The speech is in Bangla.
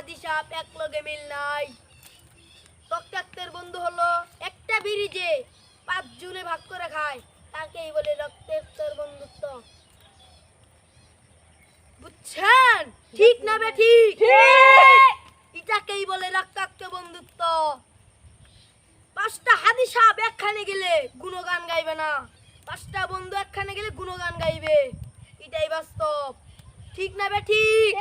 হাদিস সাহেব এক লগে মিল নাই। রক্তাক্তের বন্ধু হলো একটা বিড়ি যে 5 জনে ভাগ করে খায়, তাকেই বলে রক্তাক্তের বন্ধুত্ব। বুঝছেন? ঠিক না বে ঠিক? এটাকেই বলে রক্তাক্ত বন্ধুত্ব। 5টা হাদিস সাহেব একখানে গেলে গুণগান গাইবে না, 5টা বন্ধু একখানে গেলে গুণগান গাইবে। এটাই বাস্তব। ঠিক না বে ঠিক?